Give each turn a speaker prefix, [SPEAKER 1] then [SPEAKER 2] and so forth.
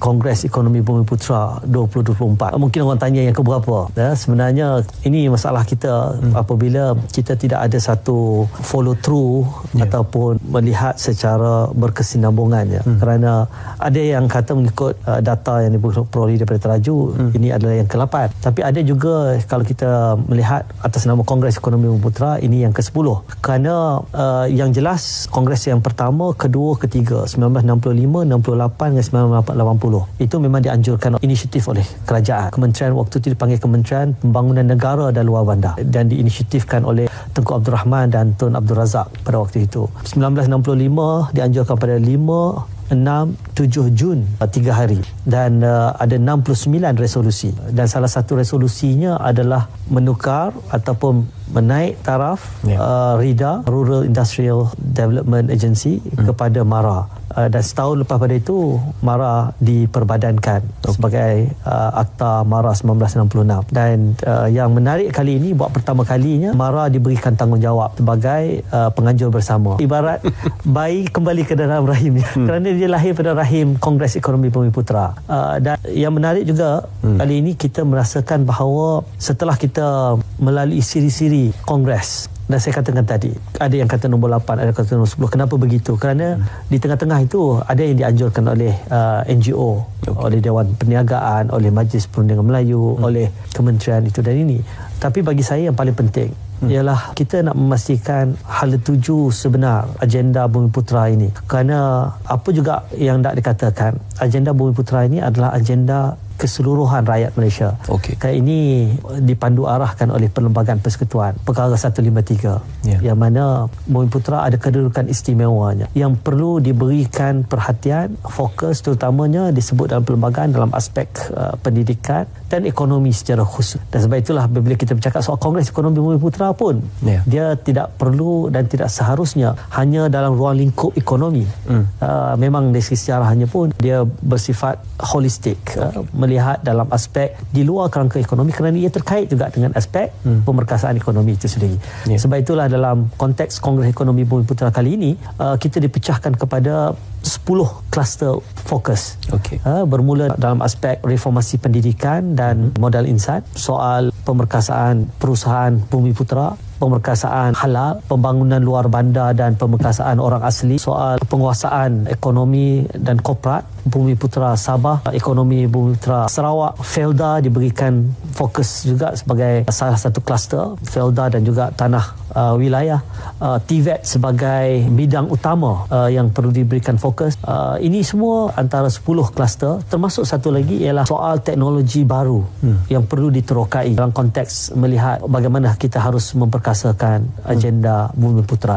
[SPEAKER 1] Kongres Ekonomi Bumiputera 2024. Mungkin orang tanya yang keberapa. Sebenarnya ini masalah kita apabila kita tidak ada satu follow through ataupun melihat secara berkesinambungan. Kerana ada yang kata mengikut data yang diperoleh daripada Teraju, ini adalah yang ke-8. Tapi ada juga kalau kita melihat atas nama Kongres Ekonomi Bumiputera, ini yang ke-10. Kerana yang jelas Kongres yang pertama, kedua, ketiga 1965, 68 dan 1980 itu memang dianjurkan inisiatif oleh kerajaan. Kementerian waktu itu dipanggil Kementerian Pembangunan Negara dan Luar Bandar dan diinisiatifkan oleh Tengku Abdul Rahman dan Tun Abdul Razak pada waktu itu. 1965 dianjurkan pada 5, 6, 7 Jun 3 hari dan ada 69 resolusi dan salah satu resolusinya adalah menukar ataupun menaik taraf RIDA, Rural Industrial Development Agency, kepada MARA. Dan setahun lepas pada itu MARA diperbadankan sebagai Akta MARA 1966. Dan yang menarik kali ini, buat pertama kalinya MARA diberikan tanggungjawab sebagai penganjur bersama. Ibarat bayi kembali ke dalam rahimnya kerana dia lahir pada rahim Kongres Ekonomi Bumiputera. Dan yang menarik juga kali ini kita merasakan bahawa setelah kita melalui siri-siri Kongres, dan saya katakan tadi, ada yang kata nombor 8, ada yang kata nombor 10. Kenapa begitu? Kerana di tengah-tengah itu ada yang dianjurkan oleh NGO, oleh Dewan Perniagaan, oleh Majlis Perundingan Melayu, oleh kementerian itu dan ini. Tapi bagi saya yang paling penting ialah kita nak memastikan hala tuju sebenar agenda Bumiputera ini. Kerana apa juga yang nak dikatakan, agenda Bumiputera ini adalah agenda keseluruhan rakyat Malaysia. Kerana ini dipandu arahkan oleh Perlembagaan Persekutuan Perkara 153 yang mana Bumiputera ada kedudukan istimewanya yang perlu diberikan perhatian, fokus terutamanya disebut dalam perlembagaan dalam aspek pendidikan dan ekonomi secara khusus. Dan sebab itulah bila kita bercakap soal Kongres Ekonomi Bumiputera pun dia tidak perlu dan tidak seharusnya hanya dalam ruang lingkup ekonomi. Memang dari segi sejarahnya pun dia bersifat holistik, melihat dalam aspek di luar kerangka ekonomi kerana ia terkait juga dengan aspek pemerkasaan ekonomi itu sendiri. Sebab itulah dalam konteks Kongres Ekonomi Bumiputera kali ini kita dipecahkan kepada 10 kluster fokus. Bermula dalam aspek reformasi pendidikan dan modal insan, soal pemerkasaan perusahaan Bumiputera, pemerkasaan halal, pembangunan luar bandar dan pemerkasaan orang asli, soal penguasaan ekonomi dan korporat Bumiputera Sabah, ekonomi Bumiputera Sarawak, Felda diberikan fokus juga sebagai salah satu kluster, Felda dan juga tanah wilayah, TVET sebagai bidang utama yang perlu diberikan fokus. Ini semua antara 10 kluster, termasuk satu lagi ialah soal teknologi baru yang perlu diterokai dalam konteks melihat bagaimana kita harus memperkasakan agenda Bumiputera.